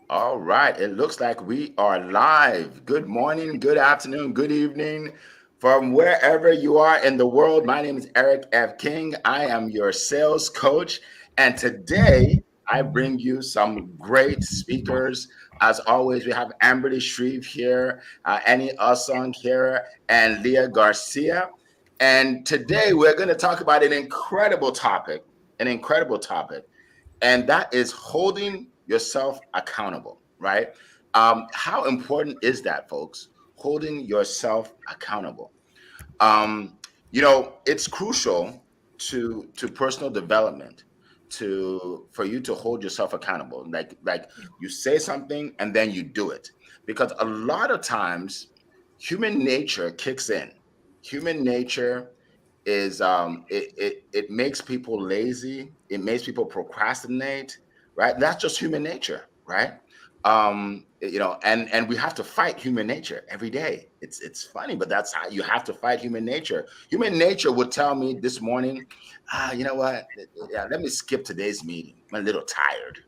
All right. It looks like we are live. Good morning, good afternoon, good evening from wherever you are in the world. My name is Eric F. King. I am your sales coach. And today I bring you some great speakers. As always, we have Amberly Shreve here, Annie Usong here, and Leah Garcia. And today we're going to talk about an incredible topic, and that is holding yourself accountable, right? How important is that, folks? Holding yourself accountable. Um, it's crucial to personal development to for you to hold yourself accountable. Like you say something and then you do it, because a lot of times human nature kicks in. Human nature is it makes people lazy, it makes people procrastinate, right? That's just human nature, right? And we have to fight human nature every day. It's funny, but that's how you have to fight human nature. Human nature would tell me this morning, you know what, yeah, let me skip today's meeting, I'm a little tired.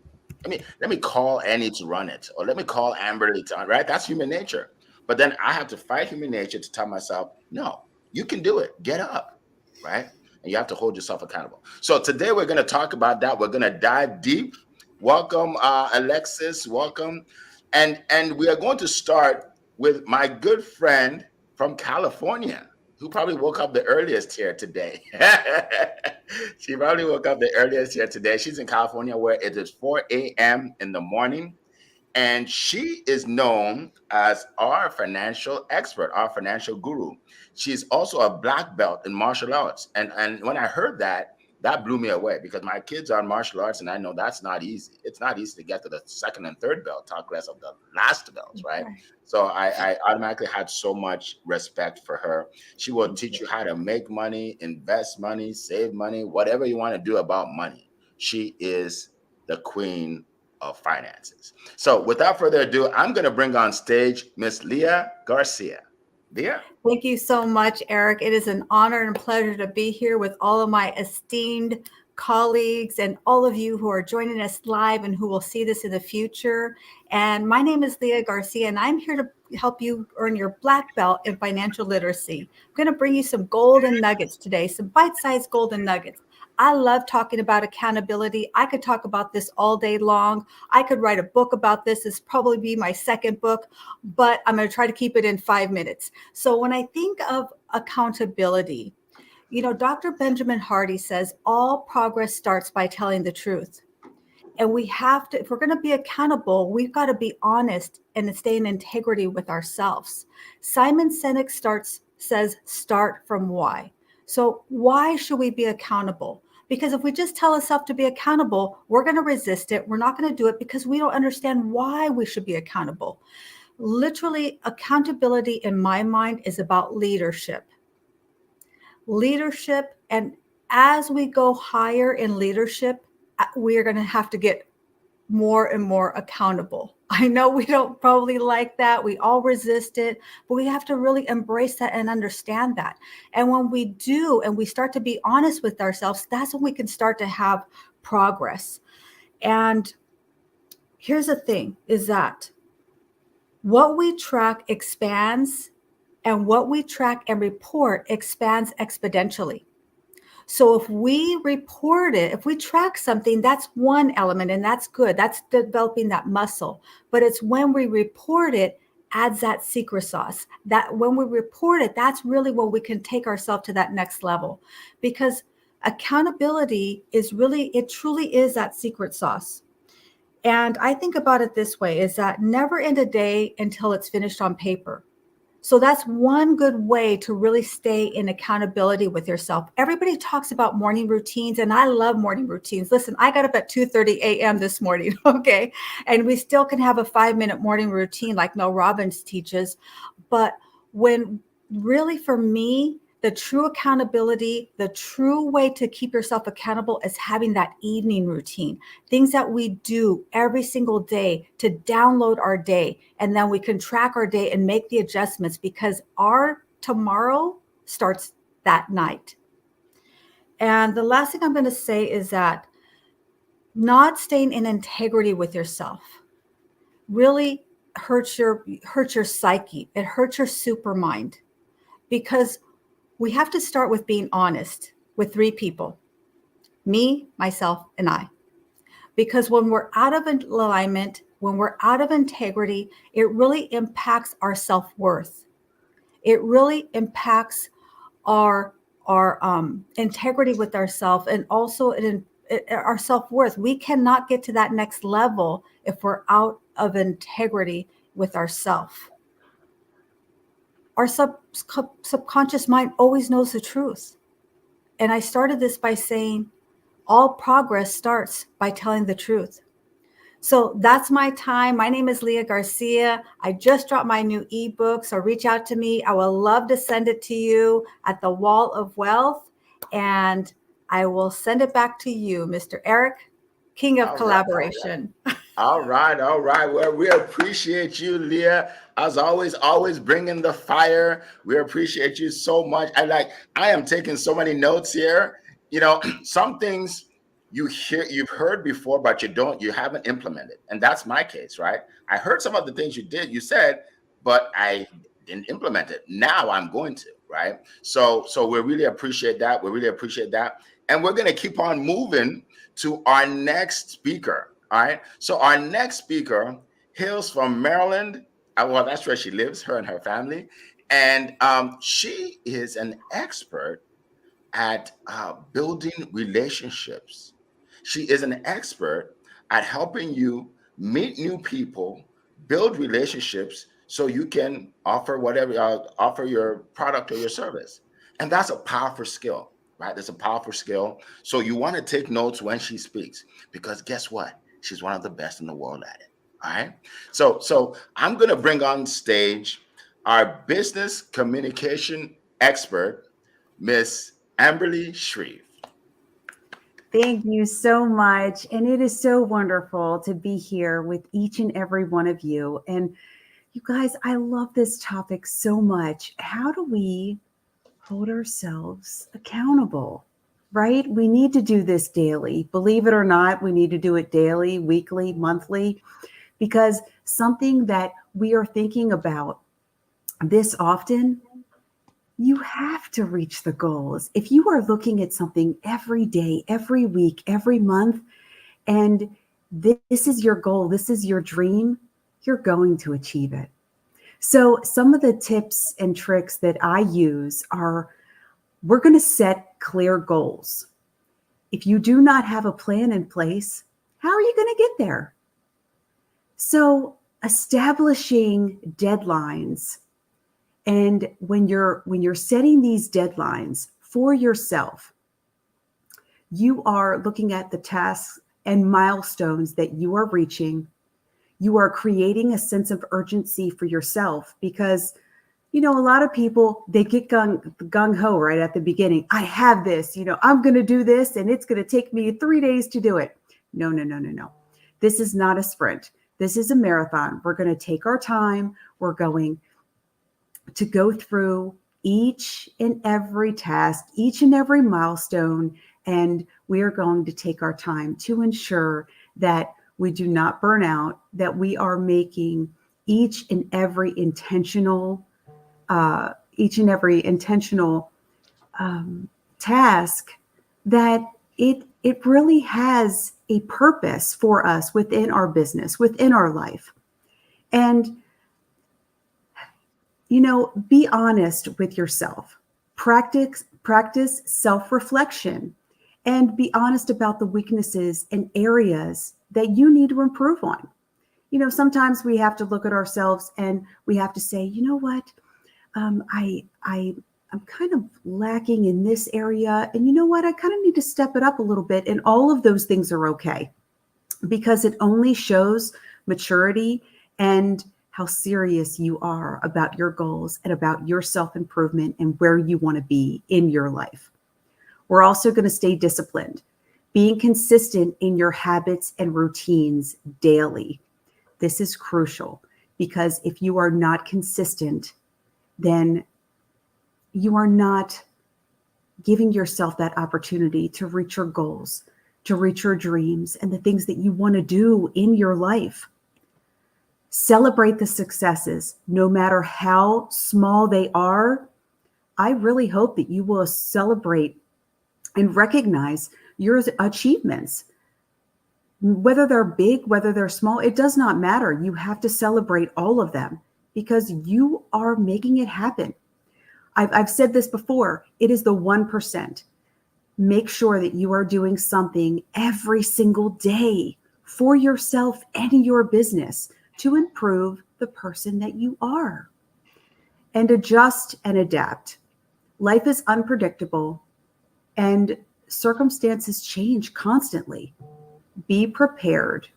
Let me call Annie to run it, or let me call Amber to, right? That's human nature. But then I have to fight human nature to tell myself, no, you can do it, get up, right? And you have to hold yourself accountable. So today we're going to talk about that. We're going to dive deep. Welcome, Alexis. Welcome, and we are going to start with my good friend from California, who probably woke up the earliest here today. She probably woke up the earliest here today. She's in California, where it is 4 a.m. in the morning. And she is known as our financial expert, our financial guru. She's also a black belt in martial arts. And when I heard that, that blew me away, because my kids are in martial arts, and I know that's not easy. It's not easy to get to the second and third belt, talk less of the last belts, right? Right. So I automatically had so much respect for her. She will teach you how to make money, invest money, save money, whatever you want to do about money. She is the queen of finances. So without further ado, I'm going to bring on stage Miss Leah Garcia. Leah? Thank you so much, Eric. It is an honor and pleasure to be here with all of my esteemed colleagues and all of you who are joining us live and who will see this in the future. And my name is Leah Garcia, and I'm here to help you earn your black belt in financial literacy. I'm going to bring you some golden nuggets today, some bite-sized golden nuggets. I love talking about accountability. I could talk about this all day long. I could write a book about this. This probably be my second book, but I'm going to try to keep it in 5 minutes. So when I think of accountability, Dr. Benjamin Hardy says all progress starts by telling the truth. And we have to, if we're going to be accountable, we've got to be honest and stay in integrity with ourselves. Simon Sinek says, start from why. So why should we be accountable? Because if we just tell ourselves to be accountable, we're going to resist it. We're not going to do it because we don't understand why we should be accountable. Literally, accountability in my mind is about leadership. Leadership, and as we go higher in leadership, we are going to have to get more and more accountable. I know we don't probably like that. We all resist it, but we have to really embrace that and understand that. And when we do, and we start to be honest with ourselves, that's when we can start to have progress. And here's the thing is that what we track expands, and what we track and report expands exponentially. So if we report it, if we track something, that's one element, and that's good. That's developing that muscle. But it's when we report it, adds that secret sauce. That when we report it, that's really when we can take ourselves to that next level. Because accountability is really, it truly is that secret sauce. And I think about it this way, is that never end a day until it's finished on paper. So that's one good way to really stay in accountability with yourself. Everybody talks about morning routines, and I love morning routines. Listen, I got up at 2:30 a.m. this morning, okay? And we still can have a 5-minute morning routine like Mel Robbins teaches. But when really for me, the true accountability, the true way to keep yourself accountable is having that evening routine, things that we do every single day to download our day. And then we can track our day and make the adjustments because our tomorrow starts that night. And the last thing I'm going to say is that not staying in integrity with yourself. really hurts your psyche. It hurts your super mind, because we have to start with being honest with three people: me, myself, and I. Because when we're out of alignment, when we're out of integrity, it really impacts our self-worth. It really impacts our integrity with ourselves, and also our self-worth. We cannot get to that next level if we're out of integrity with ourself. Our subconscious mind always knows the truth. And I started this by saying all progress starts by telling the truth. So that's my time. My name is Leah Garcia. I just dropped my new ebook, so reach out to me. I will love to send it to you at the Wall of Wealth, and I will send it back to you, Mr. Eric, King of All right. Collaboration. All right, all right. Well, we appreciate you, Leah. As always, always bringing the fire. We appreciate you so much. I am taking so many notes here. You know, some things you've heard before, but you haven't implemented. And that's my case, right? I heard some of the things you said, but I didn't implement it. Now I'm going to, right? So we really appreciate that. We really appreciate that. And we're going to keep on moving to our next speaker. All right. So our next speaker hails from Maryland. Well, that's where she lives, her and her family. And she is an expert at building relationships. She is an expert at helping you meet new people, build relationships, so you can offer your product or your service. And that's a powerful skill, right? That's a powerful skill. So you want to take notes when she speaks, because guess what? She's one of the best in the world at it. All right. So I'm going to bring on stage our business communication expert, Miss Amberly Shreve. Thank you so much. And it is so wonderful to be here with each and every one of you. And you guys, I love this topic so much. How do we hold ourselves accountable? Right? We need to do this daily. Believe it or not, we need to do it daily, weekly, monthly, because something that we are thinking about this often, you have to reach the goals. If you are looking at something every day, every week, every month, and this is your goal, this is your dream, you're going to achieve it. So some of the tips and tricks that I use are, we're going to set clear goals. If you do not have a plan in place, how are you going to get there? So establishing deadlines. And when you're setting these deadlines for yourself, you are looking at the tasks and milestones that you are reaching. You are creating a sense of urgency for yourself, because a lot of people, they get gung-ho right at the beginning. I have this, I'm going to do this, and it's going to take me 3 days to do it. No. This is not a sprint. This is a marathon. We're going to take our time. We're going to go through each and every task, each and every milestone, and we are going to take our time to ensure that we do not burn out, that we are making each and every intentional task, that it really has a purpose for us within our business, within our life. And be honest with yourself. Practice self-reflection, and be honest about the weaknesses and areas that you need to improve on. Sometimes we have to look at ourselves and we have to say, you know what, I'm kind of lacking in this area, and you know what, I kind of need to step it up a little bit. And all of those things are okay, because it only shows maturity and how serious you are about your goals and about your self-improvement and where you want to be in your life. We're also going to stay disciplined, being consistent in your habits and routines daily. This is crucial, because if you are not consistent, then you are not giving yourself that opportunity to reach your goals, to reach your dreams, and the things that you want to do in your life. Celebrate the successes, no matter how small they are. I really hope that you will celebrate and recognize your achievements. Whether they're big, whether they're small, it does not matter. You have to celebrate all of them because you are making it happen. I've said this before, it is the 1%. Make sure that you are doing something every single day for yourself and your business to improve the person that you are. And adjust and adapt. Life is unpredictable and circumstances change constantly. Be prepared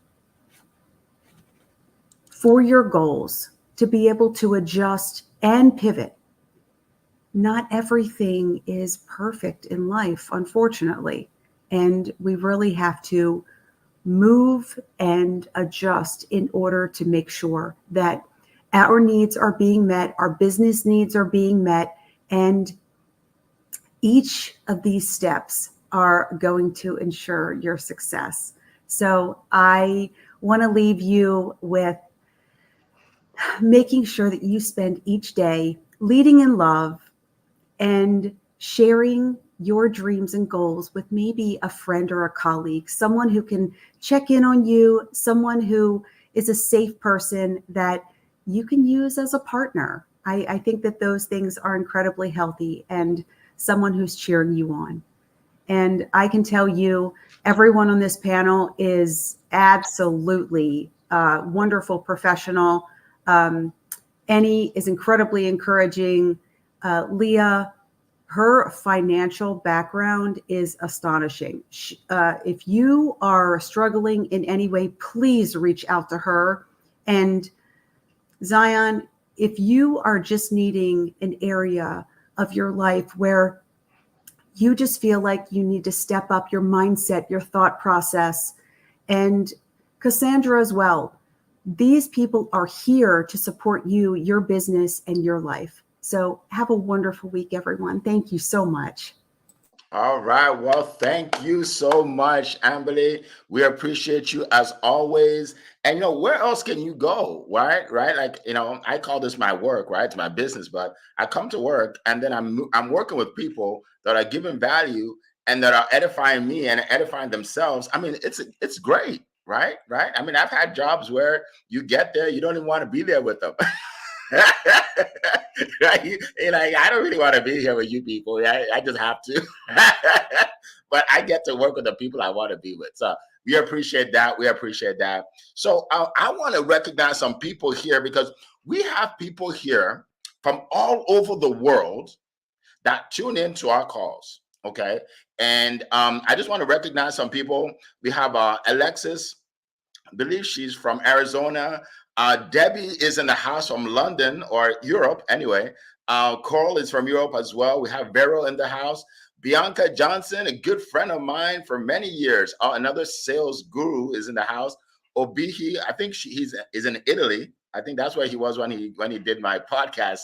for your goals to be able to adjust and pivot. Not everything is perfect in life, unfortunately. And we really have to move and adjust in order to make sure that our needs are being met, our business needs are being met, and each of these steps are going to ensure your success. So I want to leave you with making sure that you spend each day leading in love and sharing your dreams and goals with maybe a friend or a colleague, someone who can check in on you, someone who is a safe person that you can use as a partner. I think that those things are incredibly healthy, and someone who's cheering you on. And I can tell you, everyone on this panel is absolutely wonderful professional. Um, Annie is incredibly encouraging. Leah, her financial background is astonishing. If you are struggling in any way, please reach out to her. And Zion, if you are just needing an area of your life where you just feel like you need to step up your mindset, your thought process, and Cassandra as well, these people are here to support you, your business, and your life. So have a wonderful week, everyone. Thank you so much. All right. Well, thank you so much, Amberly. We appreciate you as always. And where else can you go? Right? Right? Like, I call this my work, right? It's my business, but I come to work and then I'm working with people that are giving value and that are edifying me and edifying themselves. I mean, it's great, right? Right? I mean, I've had jobs where you get there, you don't even want to be there with them. Right? You're like, I don't really want to be here with you people. I just have to. But I get to work with the people I want to be with. So we appreciate that. We appreciate that. So I want to recognize some people here because we have people here from all over the world that tune into our calls. Okay. And I just want to recognize some people. We have Alexis. I believe she's from Arizona. Debbie is in the house from London or Europe, anyway. Coral is from Europe as well. We have Vero in the house. Bianca Johnson, a good friend of mine for many years. Another sales guru is in the house. Obihi, I think he's is in Italy. I think that's where he was when he did my podcast.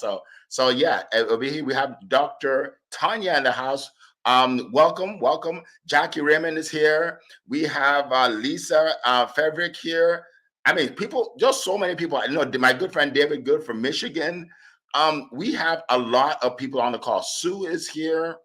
So yeah, Obihi, we have Dr. Tanya in the house. Welcome. Jackie Raymond is here. We have Lisa Feverick here. I mean, people, just so many people. I know my good friend David Good from Michigan. We have a lot of people on the call. Sue is here.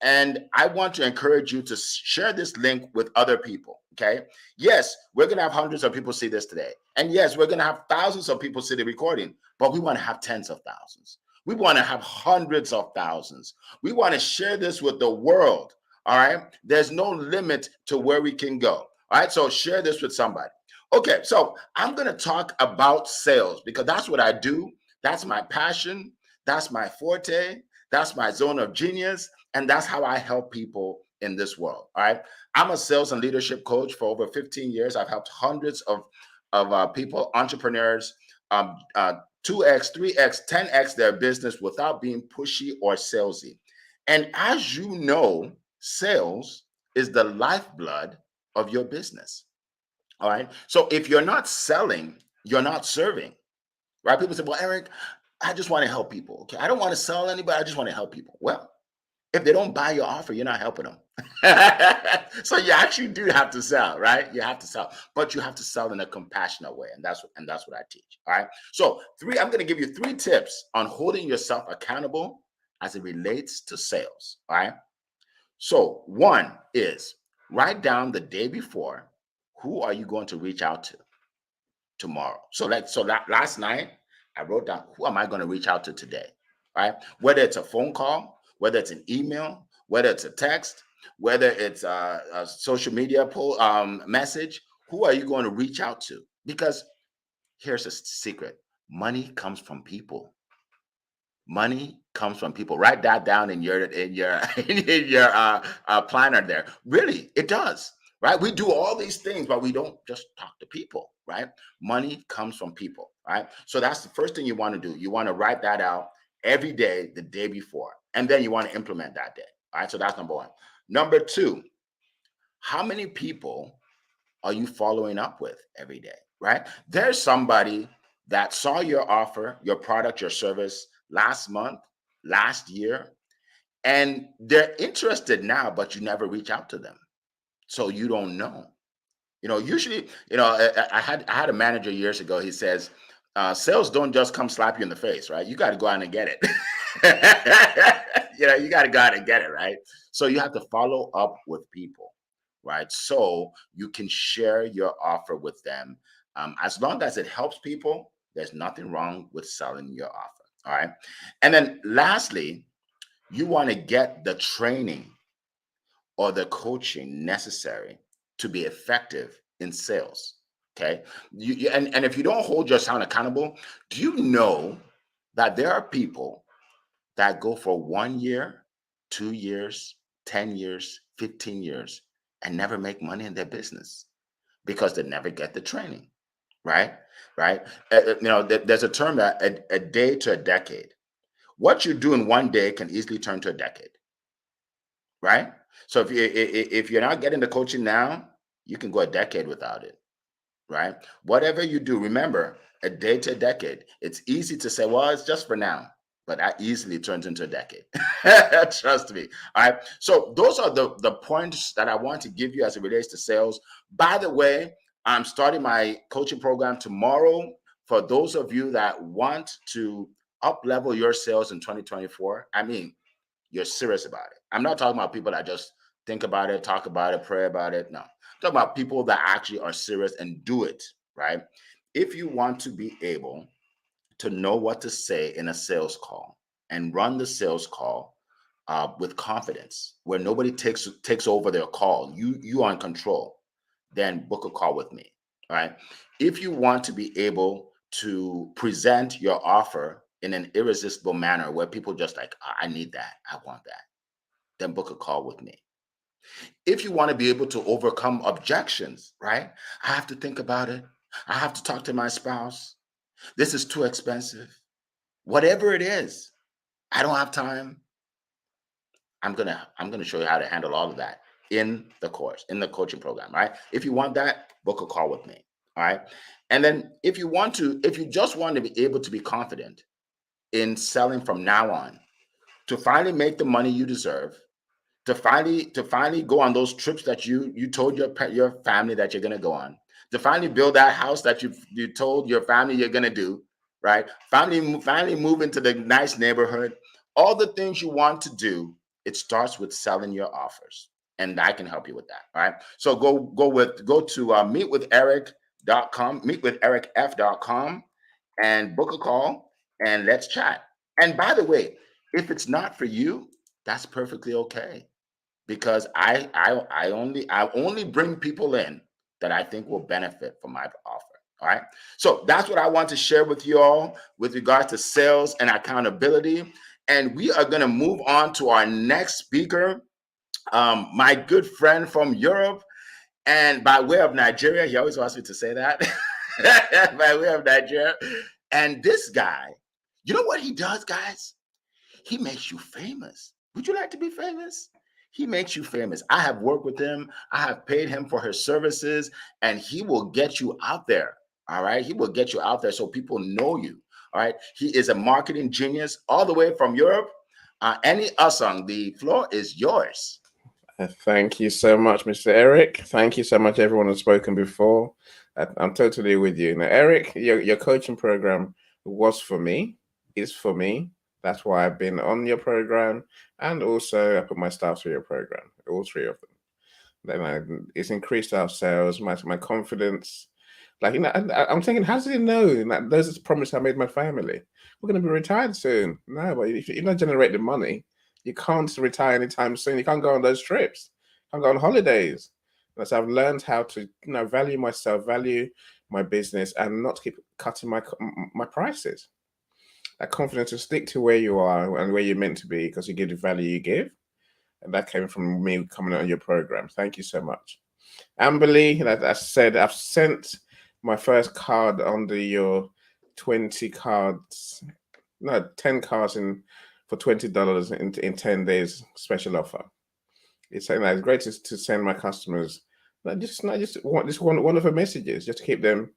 And I want to encourage you to share this link with other people. Okay. Yes, we're going to have hundreds of people see this today. And yes, we're going to have thousands of people see the recording, but we want to have tens of thousands. We want to have hundreds of thousands. We want to share this with the world. All right. There's no limit to where we can go. All right. So share this with somebody. Okay. So I'm going to talk about sales because that's what I do. That's my passion. That's my forte. That's my zone of genius. And that's how I help people in this world. All right. I'm a sales and leadership coach for over 15 years. I've helped hundreds of people, entrepreneurs, 2x, 3x, 10x their business without being pushy or salesy. And as you know, sales is the lifeblood of your business. All right. So if you're not selling, you're not serving. Right? People say, well, Eric, I just want to help people. Okay. I don't want to sell anybody. I just want to help people. Well, If they don't buy your offer, you're not helping them. So you actually do have to sell, right? You have to sell, but you have to sell in a compassionate way, and that's what I teach. All right. So I'm going to give you 3 tips on holding yourself accountable as it relates to sales. All right. So one is write down the day before, who are you going to reach out to tomorrow? Last night I wrote down, who am I going to reach out to today? Right? Whether it's a phone call, whether it's an email, whether it's a text, whether it's a social media message, who are you going to reach out to? Because here's a secret: money comes from people. Money comes from people. Write that down in your in your planner there. Really, it does. Right? We do all these things, but we don't just talk to people. Right? Money comes from people. Right? So that's the first thing you want to do. You want to write that out every day, the day before, and then you want to implement that day. All right. So that's number one. Number two, how many people are you following up with every day? Right? There's somebody that saw your offer, your product, your service last month, last year, and they're interested now, but you never reach out to them. So you don't know. Usually, I had a manager years ago. He says, sales don't just come slap you in the face, right? You got to go out and get it. You got to go out and get it, right? So you have to follow up with people, right? So you can share your offer with them. As long as it helps people, there's nothing wrong with selling your offer. All right. And then lastly, you want to get the training or the coaching necessary to be effective in sales. Okay. And if you don't hold yourself accountable, do you know that there are people that go for 1 year, 2 years, 10 years, 15 years, and never make money in their business because they never get the training, right? Right. There's a term that a day to a decade. What you do in 1 day can easily turn to a decade, right? So if you're not getting the coaching now, you can go a decade without it, right? Whatever you do, remember, a day to a decade. It's easy to say, well, it's just for now, but that easily turns into a decade. Trust me. All right. So those are the points that I want to give you as it relates to sales. By the way, I'm starting my coaching program tomorrow for those of you that want to up level your sales in 2024. I mean, you're serious about it. I'm not talking about people that just think about it, talk about it, pray about it. No, I'm talking about people that actually are serious and do it, right? If you want to be able to know what to say in a sales call and run the sales call with confidence, where nobody takes over their call, you are in control, then book a call with me. All right. If you want to be able to present your offer in an irresistible manner where people just like, I need that, I want that, then book a call with me. If you want to be able to overcome objections, right? I have to think about it. I have to talk to my spouse. This is too expensive. Whatever it is, I don't have time. I'm gonna show you how to handle all of that in the course, in the coaching program, right? If you want that, book a call with me. All right. And then if you just want to be able to be confident in selling from now on, to finally make the money you deserve, to finally go on those trips that you told your family that you're gonna go on, to finally build that house that you told your family you're gonna do, right? Finally move into the nice neighborhood. All the things you want to do, it starts with selling your offers, and I can help you with that. All right. So go to meetwitheric.com, meetwithericf.com, and book a call and let's chat. And by the way, if it's not for you, that's perfectly okay, because I only bring people in that I think will benefit from my offer. All right. So that's what I want to share with you all with regards to sales and accountability. And we are going to move on to our next speaker, my good friend from Europe and by way of Nigeria. He always wants me to say that. By way of Nigeria. And this guy, you know what he does, guys? He makes you famous. Would you like to be famous? He makes you famous. I have worked with him. I have paid him for his services, and he will get you out there. All right. He will get you out there so people know you. All right. He is a marketing genius all the way from Europe. Any Usong, the floor is yours. Thank you so much, Mr. Eric. Thank you so much, everyone who's spoken before. I'm totally with you. Now, Eric, your coaching program was for me, is for me. That's why I've been on your program, and also I put my staff through your program, all three of them. It's increased our sales, my confidence. Like, I'm thinking, how does he know that those are the promise I made my family? We're going to be retired soon. No, but if you're not generating money, you can't retire anytime soon. You can't go on those trips. You can't go on holidays. And so I've learned how to, value myself, value my business, and not keep cutting my prices. That confidence to stick to where you are and where you're meant to be, because you give the value you give. And that came from me coming on your program. Thank you so much. Amberly, like I said, I've sent my first card under your 20 cards, no, 10 cards for $20 in 10 days special offer. It's great to send my customers not just wonderful messages, just to keep them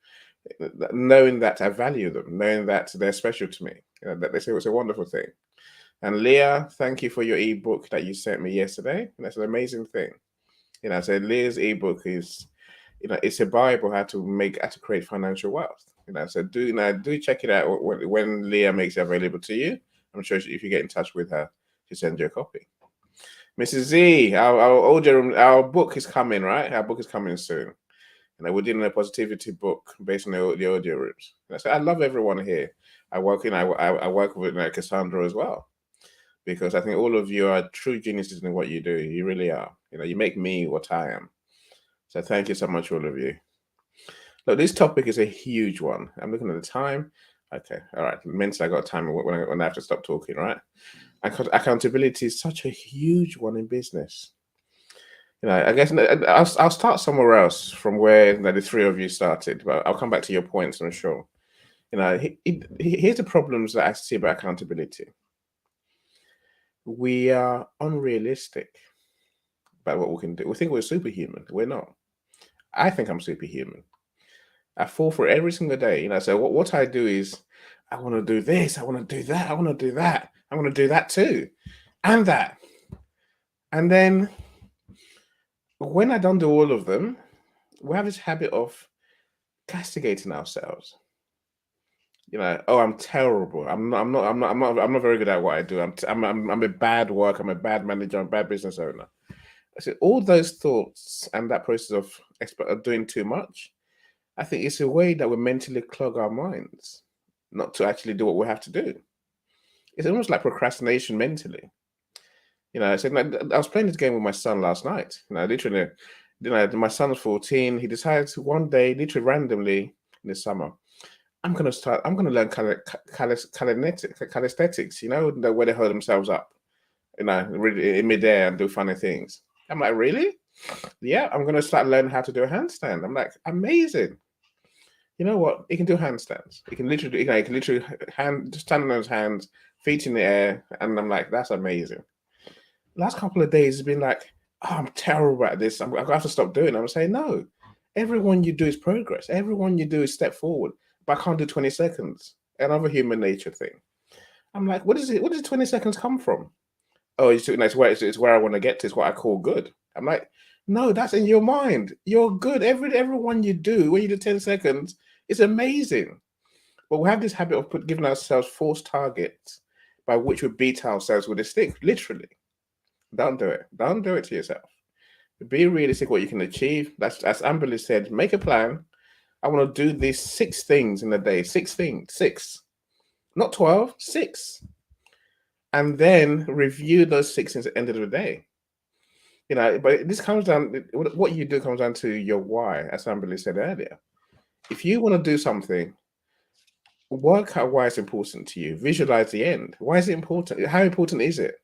knowing that I value them, knowing that they're special to me. That they say it's a wonderful thing. And Leah, thank you for your ebook that you sent me yesterday. That's an amazing thing. So Leah's ebook is, it's a Bible how to create financial wealth. So do check it out when Leah makes it available to you. I'm sure if you get in touch with her, she'll send you a copy. Mrs. Z, our book is coming, right? Our book is coming soon. We're doing a positivity book based on the audio rooms. I love everyone here. I work with Cassandra as well, because I think all of you are true geniuses in what you do. You really are. You make me what I am. So thank you so much, all of you. Look, this topic is a huge one. I'm looking at the time. Okay, all right. Mentally, I got time when I have to stop talking, right? Accountability is such a huge one in business. I guess I'll start somewhere else from where the three of you started, but I'll come back to your points, I'm sure. Here's the problems that I see about accountability. We are unrealistic about what we can do. We think we're superhuman. We're not. I think I'm superhuman. I fall for it every single day. So what I do is, I want to do this, I want to do that, I want to do that, I want to do that too, and that. And then when I don't do all of them, we have this habit of castigating ourselves. Oh, I'm terrible. I'm not very good at what I do. I'm a bad worker. I'm a bad manager. I'm a bad business owner. So all those thoughts and that process of doing too much, I think it's a way that we mentally clog our minds, not to actually do what we have to do. It's almost like procrastination mentally. So I was playing this game with my son last night. Literally, my son's 14. He decides one day, literally randomly in the summer, I'm going to learn calisthenics, where they hold themselves up, really in midair and do funny things. I'm like, really? Yeah, I'm going to start learning how to do a handstand. I'm like, amazing. You know what? He can do handstands. He can literally stand on his hands, feet in the air. And I'm like, that's amazing. Last couple of days, it's been like, oh, I'm terrible at this. I have to stop doing it. I'm saying, no, everyone you do is progress. Everyone you do is step forward. But I can't do 20 seconds. Another human nature thing. I'm like, what is it? Where does 20 seconds come from? Oh, it's where I want to get to. It's what I call good. I'm like, no, that's in your mind. You're good. Everyone you do, when you do 10 seconds, it's amazing. But we have this habit of giving ourselves false targets by which we beat ourselves with a stick, literally. Don't do it. Don't do it to yourself. Be realistic what you can achieve. That's, as Amberly said, make a plan. I want to do these 6 things in a day. 6 things. 6. Not 12. 6. And then review those 6 things at the end of the day. But this comes down, what you do comes down to your why, as Amberly said earlier. If you want to do something, work out why it's important to you. Visualize the end. Why is it important? How important is it?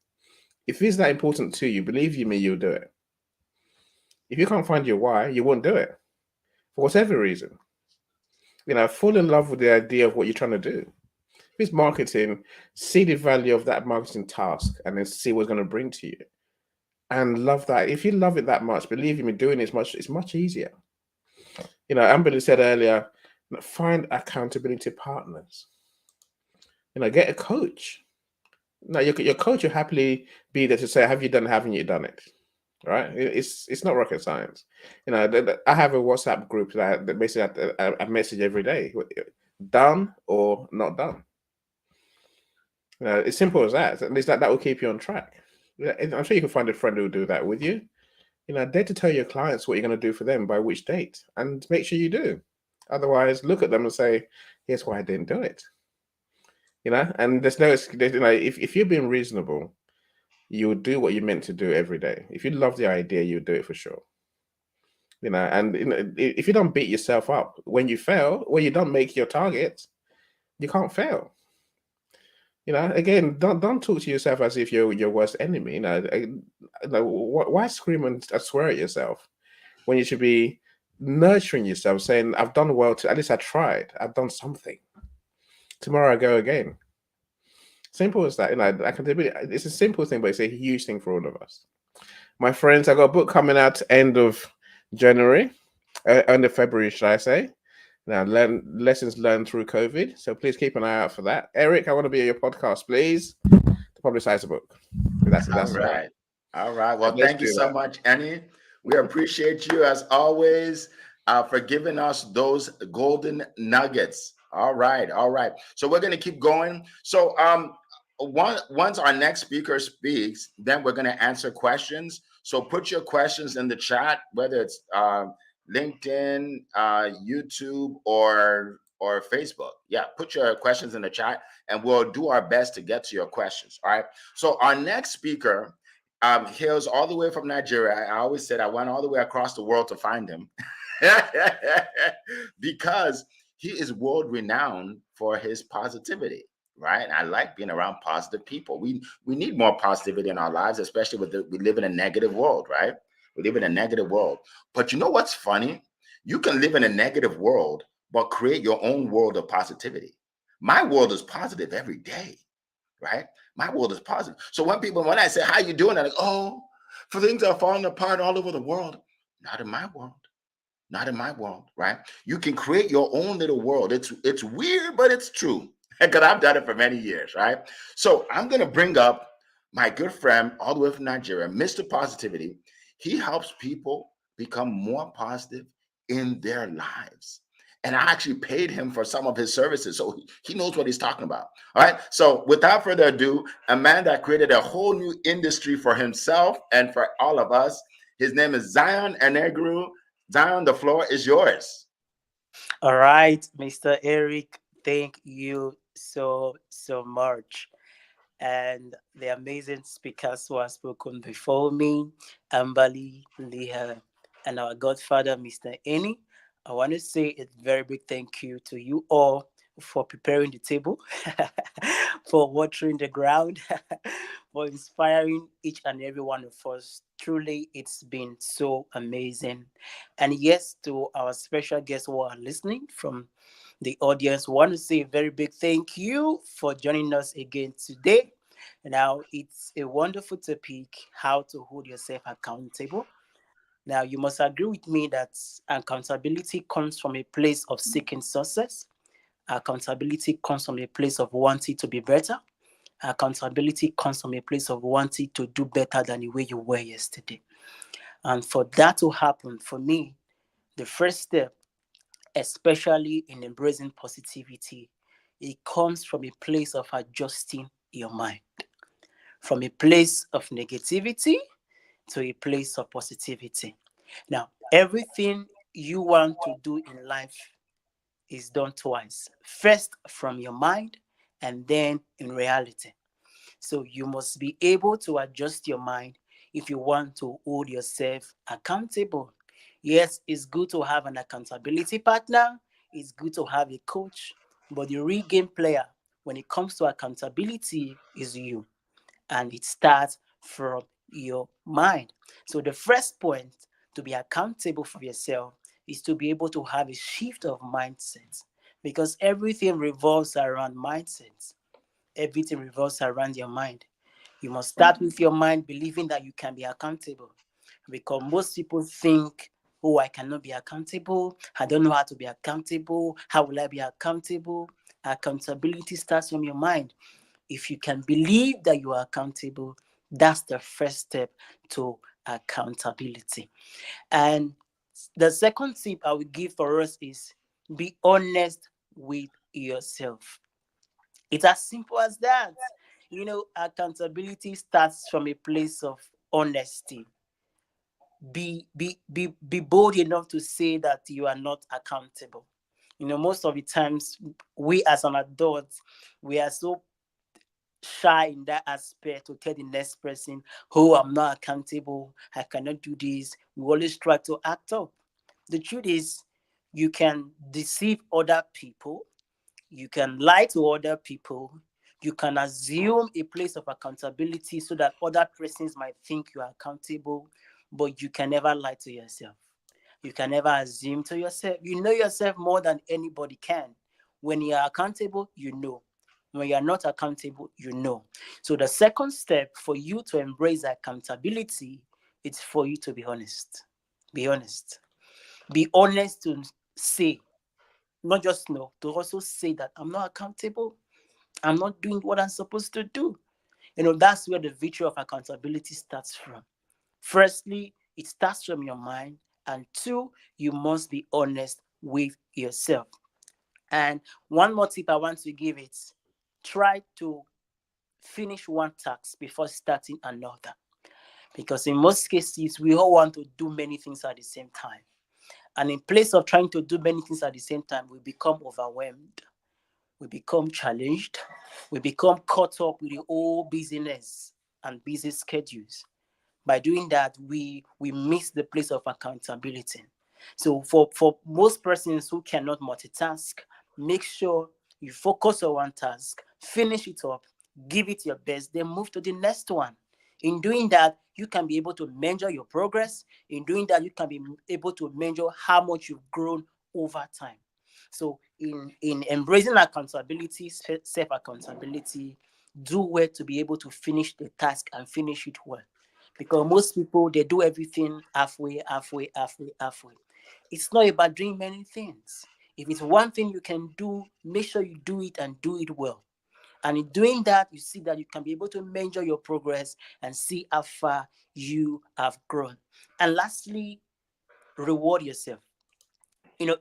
If it's that important to you, believe you me, you'll do it. If you can't find your why, you won't do it. For whatever reason. Fall in love with the idea of what you're trying to do. If it's marketing, see the value of that marketing task and then see what's going to bring to you. And love that. If you love it that much, believe me, doing it it's much easier. Amberly said earlier, find accountability partners. Get a coach. No, your coach will happily be there to say, "Have you done? Haven't you done it?" Right? It's not rocket science. I have a WhatsApp group that basically I message every day, done or not done. It's simple as that. At least that will keep you on track. Yeah, and I'm sure you can find a friend who will do that with you. Dare to tell your clients what you're going to do for them by which date, and make sure you do. Otherwise, look at them and say, "Here's why I didn't do it." And if you're being reasonable, you would do what you're meant to do every day. If you love the idea, you would do it for sure. And if you don't beat yourself up when you fail, when you don't make your targets, you can't fail. Again, don't talk to yourself as if you're your worst enemy. Why scream and swear at yourself when you should be nurturing yourself, saying, "I've done well. At least I tried. I've done something. Tomorrow I go again." Simple as that. It's a simple thing, but it's a huge thing for all of us. My friends, I got a book coming out end of January, end of February, should I say? Now, lessons learned through COVID. So please keep an eye out for that. Eric, I want to be on your podcast, please, to publicize the book. All That's right. All right. Well, let's thank you do so that. much, Annie. We appreciate you as always for giving us those golden nuggets. All right. All right. So we're going to keep going. So once our next speaker speaks, then we're going to answer questions. So put your questions in the chat, whether it's LinkedIn, YouTube, or Facebook. Yeah, put your questions in the chat, and we'll do our best to get to your questions. All right. So our next speaker hails all the way from Nigeria. I always said I went all the way across the world to find him because he is world renowned for his positivity. Right. And I like being around positive people. We need more positivity in our lives, especially we live in a negative world, right? We live in a negative world. But you know what's funny? You can live in a negative world, but create your own world of positivity. My world is positive every day, right? My world is positive. So when I say, "How you doing?" They're like, "Oh, for things are falling apart all over the world." Not in my world. Not in my world, right? You can create your own little world. It's weird, but it's true. Because I've done it for many years, right? So I'm gonna bring up my good friend all the way from Nigeria, Mr. Positivity. He helps people become more positive in their lives. And I actually paid him for some of his services. So he knows what he's talking about. All right. So without further ado, a man that created a whole new industry for himself and for all of us. His name is Zion Enegru. Zion, the floor is yours. All right, Mr. Eric, thank you so much. And the amazing speakers who have spoken before me, Ambali, Leah, and our godfather, Mr. Eni. I want to say a very big thank you to you all for preparing the table, for watering the ground, for inspiring each and every one of us. Truly, it's been so amazing. And yes, to our special guests who are listening from the audience, we want to say a very big thank you for joining us again today. Now, it's a wonderful topic, how to hold yourself accountable. Now, you must agree with me that accountability comes from a place of seeking success. Accountability comes from a place of wanting to be better. Accountability comes from a place of wanting to do better than the way you were yesterday. And for that to happen, for me, the first step, especially in embracing positivity, it comes from a place of adjusting your mind, from a place of negativity to a place of positivity. Now, everything you want to do in life is done twice. First from your mind and then in reality. So you must be able to adjust your mind if you want to hold yourself accountable. Yes, it's good to have an accountability partner. It's good to have a coach. But the real game player when it comes to accountability is you. And it starts from your mind. So the first point to be accountable for yourself is to be able to have a shift of mindset because everything revolves around mindsets. Everything revolves around your mind. You must start with your mind believing that you can be accountable because most people think, oh, I cannot be accountable. I don't know how to be accountable. How will I be accountable? Accountability starts from your mind. If you can believe that you are accountable, that's the first step to accountability. And the second tip I will give for us is be honest with yourself. It's as simple as that. Accountability starts from a place of honesty. Be bold enough to say that you are not accountable. Most of the times, we as an adult, we are so shy in that aspect to tell the next person, oh, I'm not accountable, I cannot do this. We always try to act up. The truth is, you can deceive other people, you can lie to other people, you can assume a place of accountability so that other persons might think you are accountable, but you can never lie to yourself. You can never assume to yourself. You know yourself more than anybody can. When you are accountable, you know. When you are not accountable, you know. So the second step for you to embrace accountability is for you to be honest. Be honest. Be honest to say, not just know, to also say that I'm not accountable. I'm not doing what I'm supposed to do. That's where the virtue of accountability starts from. Firstly, it starts from your mind. And two, you must be honest with yourself. And one more tip I want to give is try to finish one task before starting another. Because in most cases, we all want to do many things at the same time. And in place of trying to do many things at the same time, we become overwhelmed. We become challenged. We become caught up with the whole business and busy schedules. By doing that, we miss the place of accountability. So for most persons who cannot multitask, make sure you focus on one task, finish it up, give it your best, then move to the next one. In doing that, you can be able to measure your progress. In doing that, you can be able to measure how much you've grown over time. So in embracing accountability, self accountability, do well to be able to finish the task and finish it well, because most people, they do everything halfway, halfway, halfway, halfway. It's not about doing many things. If it's one thing you can do, make sure you do it and do it well. And in doing that, you see that you can be able to measure your progress and see how far you have grown. And lastly, reward yourself.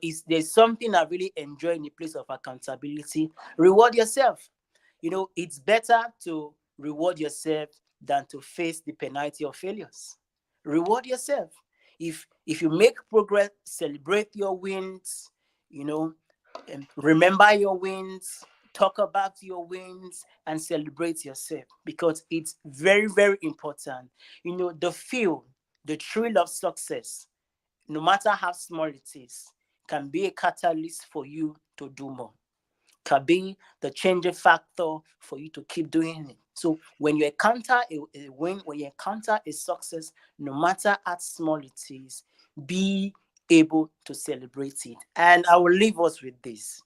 Is there's something I really enjoy in the place of accountability? Reward yourself. It's better to reward yourself than to face the penalty of failures. Reward yourself. If you make progress, celebrate your wins. You know, and remember your wins. Talk about your wins and celebrate yourself, because it's very, very important. The feel, the thrill of success, no matter how small it is, can be a catalyst for you to do more, can be the changing factor for you to keep doing it. So when you encounter a win, when you encounter a success, no matter how small it is, be able to celebrate it. And I will leave us with this.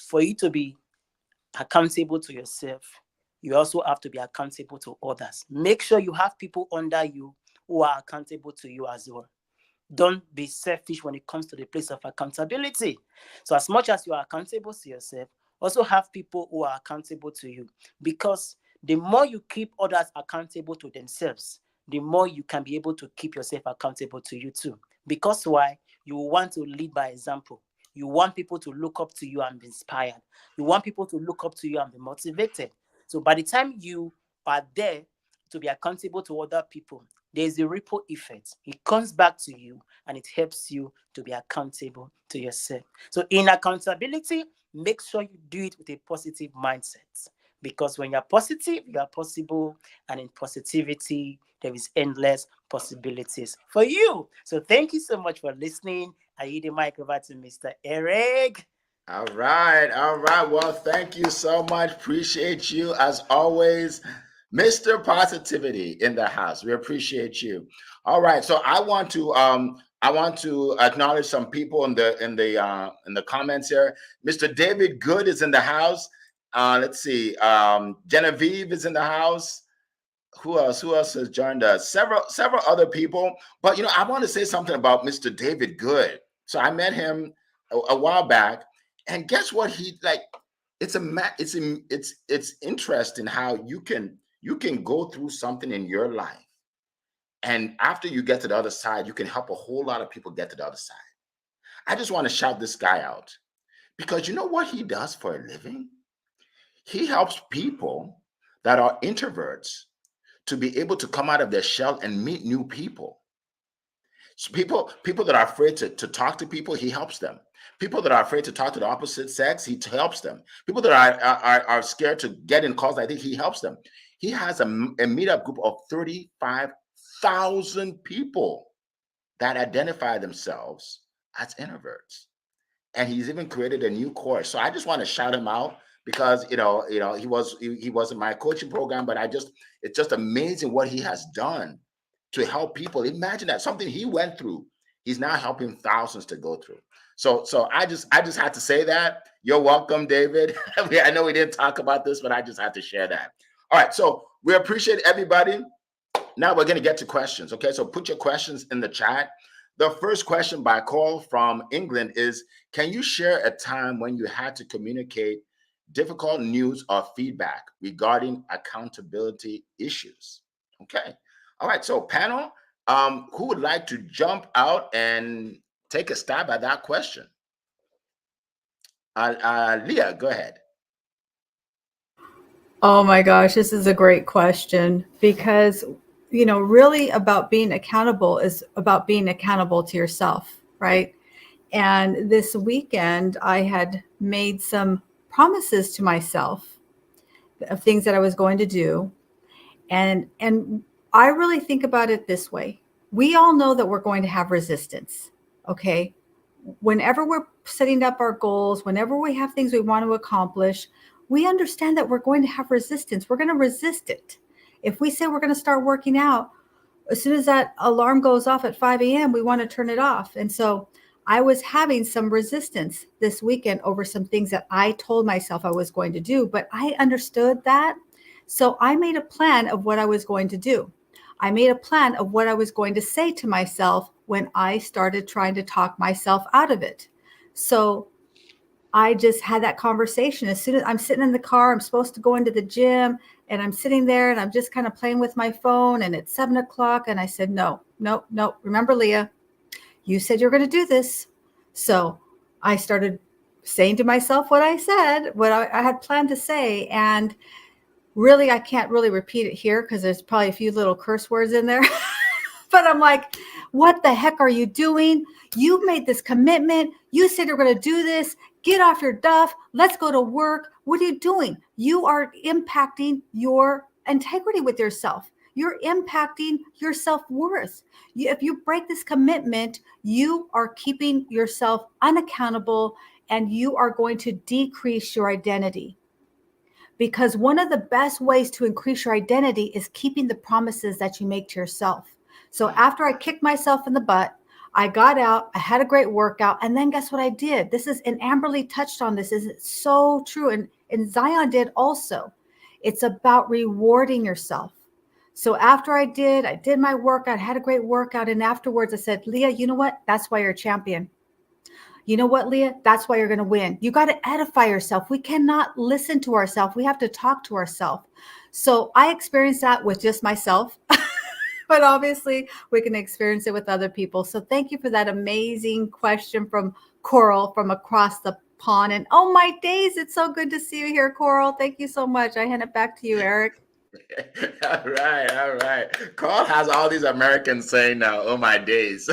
For you to be accountable to yourself, you also have to be accountable to others. Make sure you have people under you who are accountable to you as well. Don't be selfish when it comes to the place of accountability. So as much as you are accountable to yourself, also have people who are accountable to you. Because the more you keep others accountable to themselves, the more you can be able to keep yourself accountable to you too. Because why? You want to lead by example. You want people to look up to you and be inspired. You want people to look up to you and be motivated. So by the time you are there to be accountable to other people, there's a ripple effect. It comes back to you and it helps you to be accountable to yourself. So in accountability, make sure you do it with a positive mindset. Because when you're positive, you are possible. And in positivity, there is endless possibilities for you. So thank you so much for listening. I yield the mic over to Mr. Eric. All right, all right. Well, thank you so much. Appreciate you as always, Mr. Positivity in the house. We appreciate you. All right, so I want to acknowledge some people in the comments here. Mr. David Good is in the house. Let's see. Genevieve is in the house. Who else? Who else has joined us? Several other people. But I want to say something about Mr. David Good. So I met him a while back, and guess what? it's interesting how you can go through something in your life, and after you get to the other side, you can help a whole lot of people get to the other side. I just want to shout this guy out because you know what he does for a living? He helps people that are introverts to be able to come out of their shell and meet new people. So people that are afraid to talk to people, he helps them. People that are afraid to talk to the opposite sex, he helps them. People that are scared to get in calls, I think he helps them. He has a meetup group of 35,000 people that identify themselves as introverts, and he's even created a new course. So I just want to shout him out because he wasn't my coaching program, but it's just amazing what he has done to help people. Imagine that something he went through, he's now helping thousands to go through. So I just had to say that. You're welcome, David. I know we didn't talk about this, but I just had to share that. All right, so we appreciate everybody. Now we're going to get to questions. Okay, so put your questions in the chat. The first question by call from England is, can you share a time when you had to communicate difficult news or feedback regarding accountability issues? Okay. All right. So panel, who would like to jump out and take a stab at that question? Leah, go ahead. Oh my gosh, this is a great question because, really about being accountable is about being accountable to yourself, right? And this weekend, I had made some promises to myself of things that I was going to do. And I really think about it this way. We all know that we're going to have resistance, okay? Whenever we're setting up our goals, whenever we have things we want to accomplish, we understand that we're going to have resistance. We're going to resist it. If we say we're going to start working out, as soon as that alarm goes off at 5 a.m., we want to turn it off. And so I was having some resistance this weekend over some things that I told myself I was going to do, but I understood that. So I made a plan of what I was going to do. I made a plan of what I was going to say to myself when I started trying to talk myself out of it. So I just had that conversation. As soon as I'm sitting in the car, I'm supposed to go into the gym, and I'm sitting there and I'm just kind of playing with my phone, and it's 7 o'clock. And I said, no. Remember, Leah, you said you're going to do this. So I started saying to myself what I said, what I had planned to say. And really, I can't really repeat it here because there's probably a few little curse words in there. But I'm like, what the heck are you doing? You made this commitment. You said you're going to do this. Get off your duff. Let's go to work. What are you doing? You are impacting your integrity with yourself. You're impacting your self-worth. If you break this commitment, you are keeping yourself unaccountable, and you are going to decrease your identity. Because one of the best ways to increase your identity is keeping the promises that you make to yourself. So after I kicked myself in the butt, I got out, I had a great workout, and then guess what I did? And Amberly touched on this, is so true. And Zion did also. It's about rewarding yourself. So after I did my workout, had a great workout. And afterwards I said, Leah, you know what? That's why you're a champion. You know what, Leah? That's why you're going to win. You got to edify yourself. We cannot listen to ourselves. We have to talk to ourselves. So I experienced that with just myself, but obviously we can experience it with other people. So thank you for that amazing question from Coral from across the pond. And oh my days, it's so good to see you here, Coral. Thank you so much. I hand it back to you, Eric. All right. Carl has all these Americans saying now, oh my days.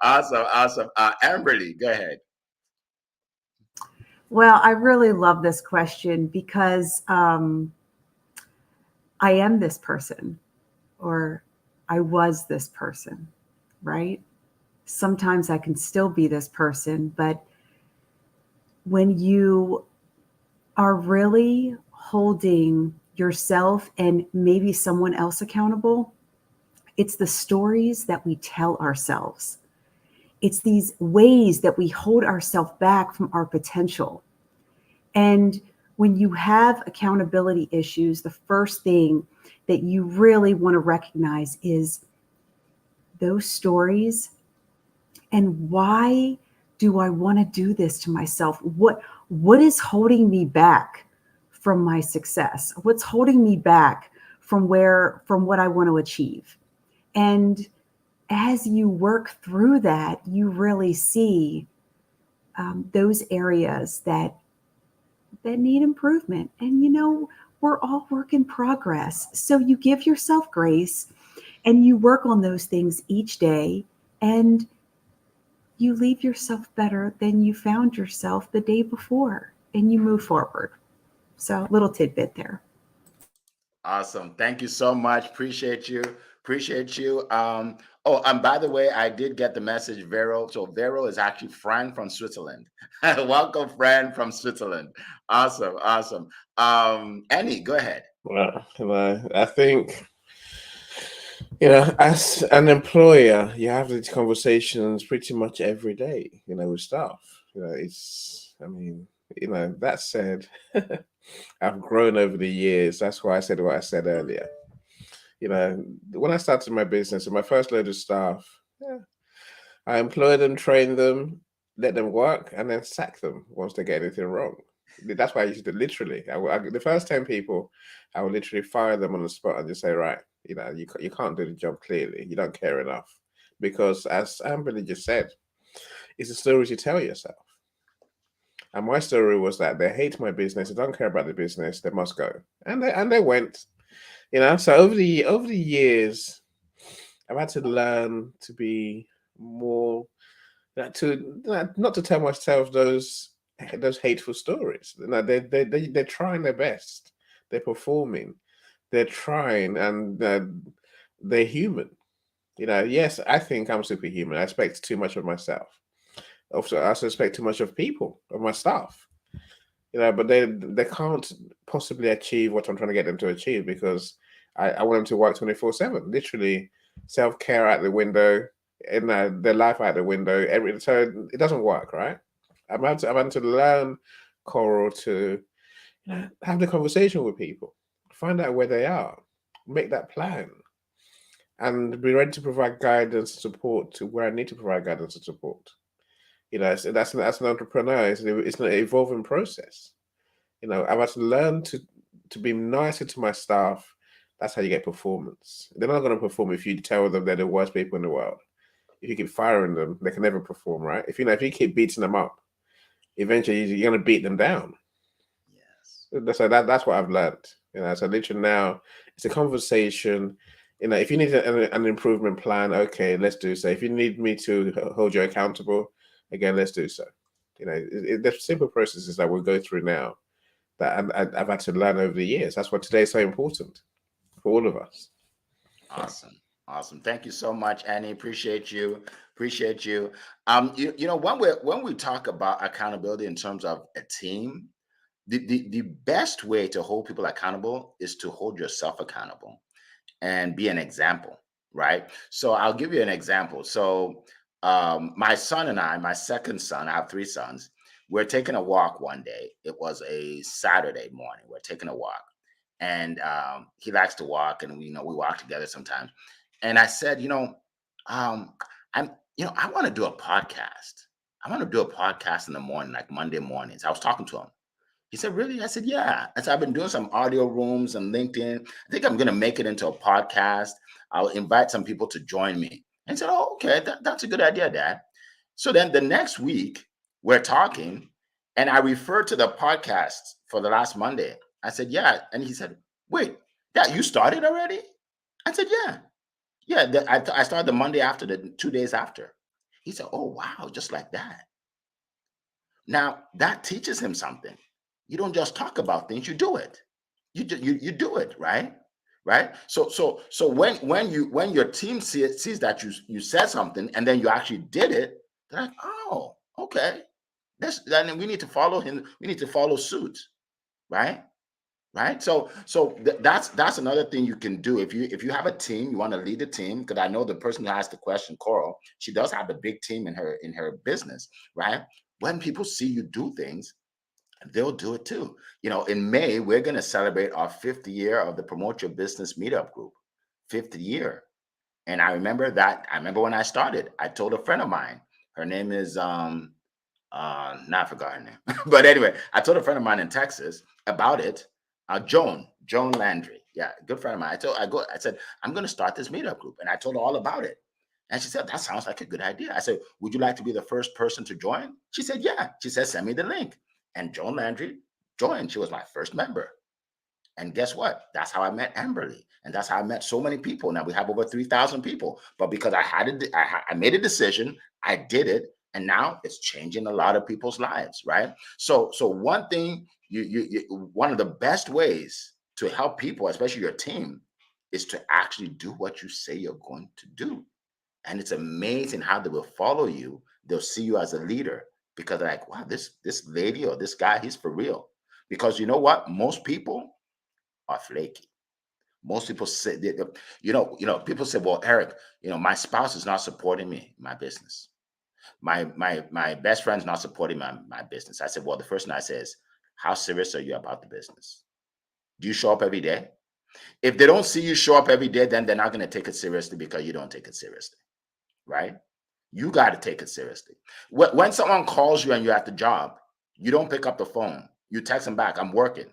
Awesome. Amberly, go ahead. Well, I really love this question because I am this person, or I was this person, right? Sometimes I can still be this person, but when you are really holding yourself and maybe someone else accountable, it's the stories that we tell ourselves. It's these ways that we hold ourselves back from our potential. And when you have accountability issues, the first thing that you really want to recognize is those stories, and why do I want to do this to myself? What is holding me back from my success? What's holding me back from what I want to achieve? And as you work through that, you really see those areas that need improvement. And we're all work in progress. So you give yourself grace and you work on those things each day, and you leave yourself better than you found yourself the day before, and you move forward. So, little tidbit there. Awesome. Thank you so much. Appreciate you. Appreciate you. Oh, and by the way, I did get the message, Vero. So Vero is actually Fran from Switzerland. Welcome, Fran from Switzerland. Awesome. Awesome. Annie, go ahead. Well, I think, as an employer, you have these conversations pretty much every day, with staff. I mean, that said, I've grown over the years. That's why I said what I said earlier. When I started my business, and my first load of staff, yeah, I employ them, train them, let them work, and then sack them once they get anything wrong. That's why I used to literally. The first 10 people, I would literally fire them on the spot and just say, right, you can't do the job clearly. You don't care enough. Because as Amberly just said, it's the stories you tell yourself. And my story was that they hate my business, they don't care about the business, they must go. And they went. So over the years, I've had to learn to be more not to tell myself those hateful stories. They're trying their best. They're performing. They're trying, and they're human. Yes, I think I'm superhuman. I expect too much of myself. Also, I also expect too much of people, of my staff. But they can't possibly achieve what I'm trying to get them to achieve, because I want them to work 24/7. Literally, self-care out the window, and their life out the window. So it doesn't work, right? I'm having to learn, Coral, to have the conversation with people, find out where they are, make that plan, and be ready to provide guidance and support to where I need to provide guidance and support. That's an entrepreneur. It's an evolving process. I've had to learn to be nicer to my staff. That's how you get performance. They're not going to perform if you tell them they're the worst people in the world. If you keep firing them, they can never perform, right? If you keep beating them up, eventually you're going to beat them down. Yes. So that's what I've learned. So literally now it's a conversation. If you need an improvement plan, okay, let's do so. If you need me to hold you accountable, again, let's do so. The simple processes that we'll go through now that I've had to learn over the years. That's why today is so important for all of us. Awesome. Awesome. Thank you so much, Annie. Appreciate you. Appreciate you. When we talk about accountability in terms of a team, the best way to hold people accountable is to hold yourself accountable and be an example, right? So I'll give you an example. So my son and I, my second son, I have three sons, we're taking a walk one day. It was a Saturday morning. We're taking a walk, and he likes to walk, and we walk together sometimes. And I said, um, I want to do a podcast. I want to do a podcast in the morning, like Monday mornings. I was talking to him. He said, really? I said, yeah. I said, I've been doing some audio rooms and LinkedIn. I think I'm going to make it into a podcast. I'll invite some people to join me. And he said, oh, okay, that's a good idea, Dad. So then the next week, we're talking, and I referred to the podcast for the last Monday. I said, yeah. And he said, wait, Dad, you started already? I said, yeah. Yeah, I started the Monday after, the 2 days after. He said, oh, wow, just like that. Now, that teaches him something. You don't just talk about things, you do it. You do it, right? Right? So when your team sees that you said something and then you actually did it, they're like, "Oh, okay. Then we need to follow him. We need to follow suit." Right? Right. That's another thing you can do. If you have a team, you want to lead a team, because I know the person who asked the question, Coral, she does have a big team in her business, right? When people see you do things, they'll do it too. In May, we're going to celebrate our 50th year of the Promote Your Business Meetup Group. 50th year. And I remember when I started, I told a friend of mine, her name is Not forgot her name. But anyway, I told a friend of mine in Texas about it. Joan Landry. Yeah, good friend of mine. I said, I'm gonna start this meetup group. And I told her all about it. And she said, that sounds like a good idea. I said, would you like to be the first person to join? She said, yeah. She said, send me the link. And Joan Landry joined. She was my first member. And guess what? That's how I met Amberly, and that's how I met so many people. Now we have over 3,000 people. But because I made a decision, I did it, and now it's changing a lot of people's lives, right? So one thing, one of the best ways to help people, especially your team, is to actually do what you say you're going to do. And it's amazing how they will follow you. They'll see you as a leader because they're like, wow, this lady or this guy, he's for real. Because you know what? Most people are flaky. Most people say, people say, well, Eric, my spouse is not supporting me in my business. My best friend's not supporting my business. I said, well, the first thing I say is, how serious are you about the business? Do you show up every day? If they don't see you show up every day, then they're not going to take it seriously because you don't take it seriously, right? You got to take it seriously. When someone calls you and you're at the job, you don't pick up the phone. You text them back, I'm working.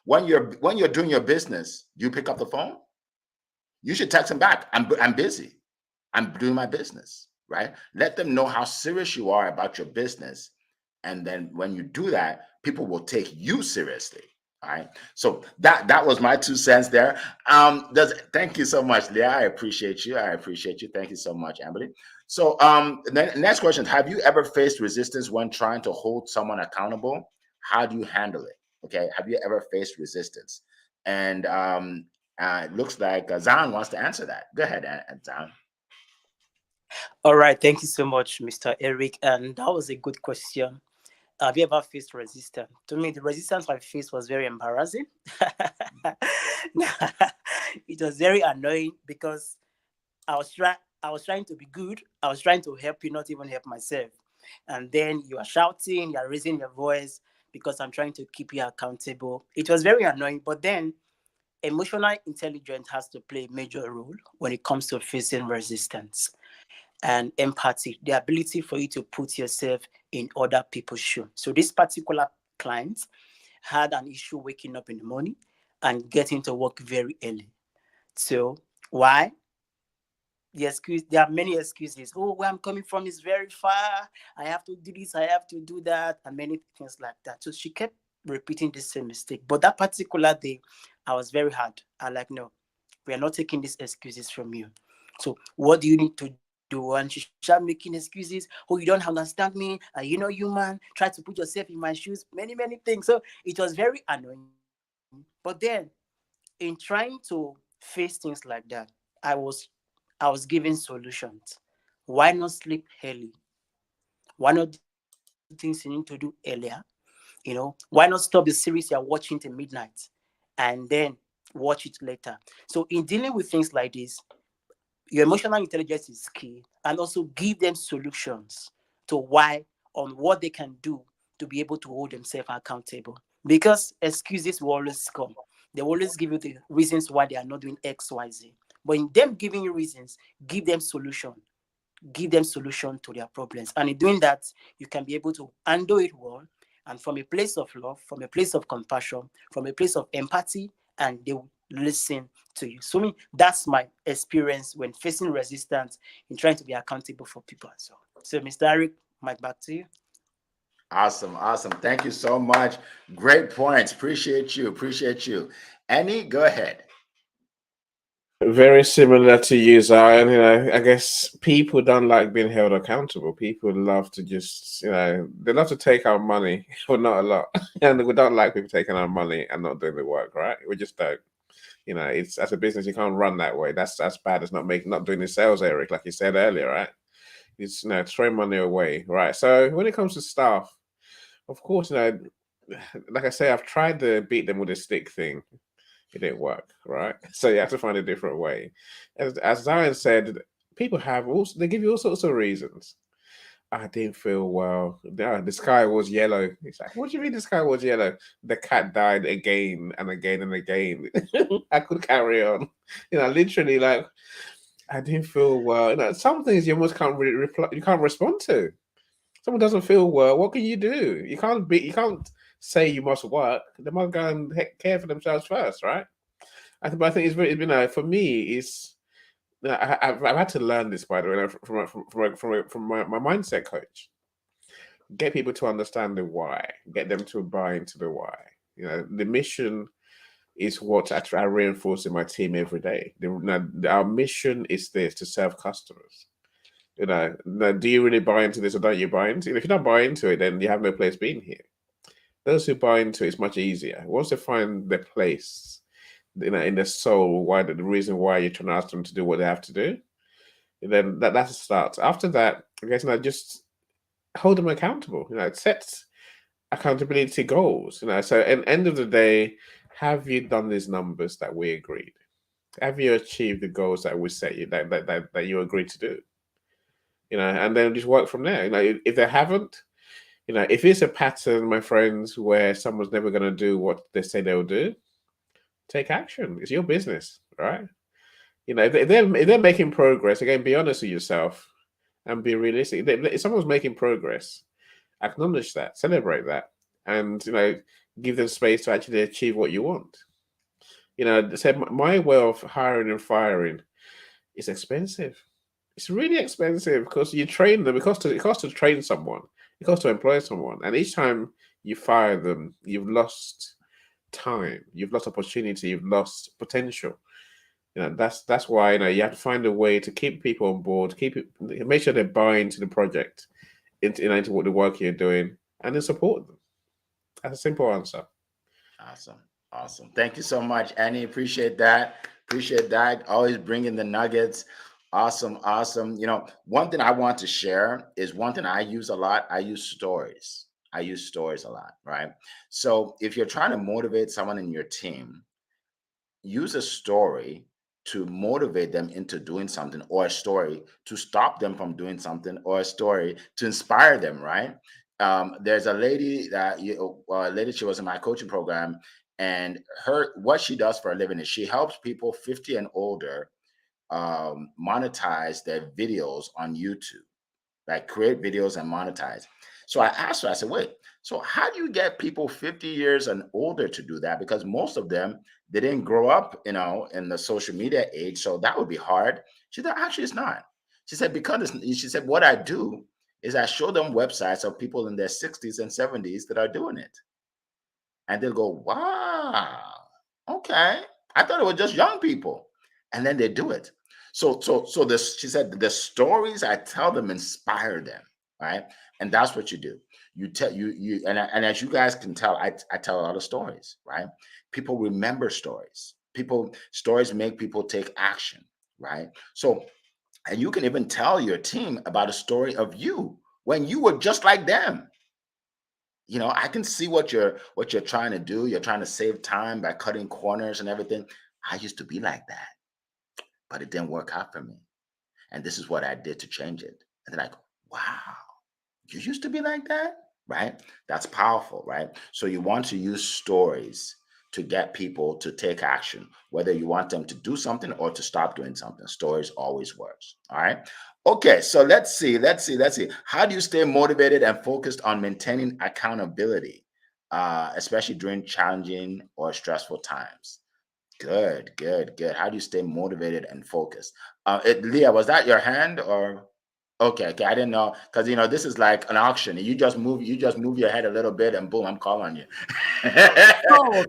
When you're doing your business, you pick up the phone. You should text them back. I'm busy. I'm doing my business, right? Let them know how serious you are about your business. And then when you do that, people will take you seriously. All right. So that was my 2 cents there. Thank you so much, Leah. I appreciate you. I appreciate you. Thank you so much, Emily. So next question. Have you ever faced resistance when trying to hold someone accountable? How do you handle it? Okay. Have you ever faced resistance? And it looks like Zan wants to answer that. Go ahead, Zan. All right, thank you so much, Mr. Eric. And that was a good question. Have you ever faced resistance? To me, the resistance I faced was very embarrassing. It was very annoying because I was trying to be good. I was trying to help you, not even help myself. And then you are shouting, you are raising your voice because I'm trying to keep you accountable. It was very annoying. But then emotional intelligence has to play a major role when it comes to facing resistance, and empathy, the ability for you to put yourself in other people's shoes. So this particular client had an issue waking up in the morning and getting to work very early. So why? There are many excuses. Oh, where I'm coming from is very far. I have to do this, I have to do that, and many things like that. So she kept repeating the same mistake. But that particular day, I was very hard. I like, no, we are not taking these excuses from you. So what do you need to do? And she started making excuses. Oh, you don't understand me. Human. Try to put yourself in my shoes. Many, many things. So it was very annoying. But then in trying to face things like that, I was I was given solutions. Why not sleep early? Why not do things you need to do earlier? Why not stop the series you're watching till midnight and then watch it later? So in dealing with things like this, your emotional intelligence is key, and also give them solutions to why on what they can do to be able to hold themselves accountable. Because excuses will always come. They will always give you the reasons why they are not doing X, Y, Z. But in them giving you reasons, give them solution. Give them solution to their problems. And in doing that, you can be able to handle it well, and from a place of love, from a place of compassion, from a place of empathy, and they will listen to you. So me, that's my experience when facing resistance in trying to be accountable for people. So Mr. Eric, Mike, back to you. Awesome, awesome. Thank you so much. Great points. Appreciate you. Appreciate you. Annie, go ahead. Very similar to you, Zion. I guess people don't like being held accountable. People love to just, they love to take our money, but not a lot. And we don't like people taking our money and not doing the work, right? We just don't. It's as a business, you can't run that way. That's bad as not doing the sales, Eric, like you said earlier, right? It's throw money away, right? So when it comes to staff, of course, like I say, I've tried to beat them with a stick thing. It didn't work, right? So you have to find a different way. As Zion said, people they give you all sorts of reasons. I didn't feel well. No, the sky was yellow. It's like, what do you mean the sky was yellow? The cat died again and again and again. I could carry on. Literally, like, I didn't feel well. Some things you almost can't really reply. You can't respond to. Someone doesn't feel well. What can you do? You can't say you must work. They must go and care for themselves first, right? But I think it's been for me. It's I've had to learn this, by the way, from my mindset coach. Get people to understand the why. Get them to buy into the why. The mission is what I reinforce in my team every day. Our mission is this: to serve customers. Now, do you really buy into this or don't you buy into it? If you don't buy into it, then you have no place being here. Those who buy into it is much easier. Once they find their place, in their soul, why the reason why you're trying to ask them to do what they have to do, then that's a start. After that, I guess just hold them accountable. Set accountability goals. So at the end of the day, have you done these numbers that we agreed? Have you achieved the goals that we set you that you agreed to do? And then just work from there. If they haven't, if it's a pattern, my friends, where someone's never going to do what they say they'll do, take action. It's your business, right? If they're making progress, again, be honest with yourself and be realistic. If someone's making progress, acknowledge that, celebrate that, and give them space to actually achieve what you want. Say my way of hiring and firing is expensive. It's really expensive because you train them. It costs to train someone. It costs to employ someone, and each time you fire them, you've lost time, you've lost opportunity, you've lost potential. That's why you have to find a way to keep people on board, make sure they buy into the project, into what the work you're doing, and then support them. That's a simple answer. Awesome. Thank you so much, Annie. Appreciate that. Always bringing the nuggets. Awesome. One thing I want to share is one thing I use a lot. I use stories. A lot, right? So if you're trying to motivate someone in your team, use a story to motivate them into doing something, or a story to stop them from doing something, or a story to inspire them, right? There's a lady she was in my coaching program, and what she does for a living is she helps people 50 and older monetize their videos on YouTube, like create videos and monetize. So I asked her, I said, wait, so how do you get people 50 years and older to do that? Because most of them, they didn't grow up, in the social media age. So that would be hard. She said, actually, it's not. She said, she said, what I do is I show them websites of people in their 60s and 70s that are doing it. And they'll go, wow, okay. I thought it was just young people. And then they do it. So she said the stories I tell them inspire them, right? And that's what you do. You tell and as you guys can tell, I tell a lot of stories, right? People remember stories. Stories make people take action, right? So, and you can even tell your team about a story of you when you were just like them. I can see what you're trying to do. You're trying to save time by cutting corners and everything. I used to be like that, but it didn't work out for me. And this is what I did to change it. And they're like, wow, you used to be like that, right? That's powerful, right? So you want to use stories to get people to take action, whether you want them to do something or to stop doing something. Stories always works. All right. Okay, so let's see. How do you stay motivated and focused on maintaining accountability, especially during challenging or stressful times? Good. How do you stay motivated and focused? Leah, was that your hand or? Okay. I didn't know, because this is like an auction. You just move your head a little bit, and boom, I'm calling you. Cold.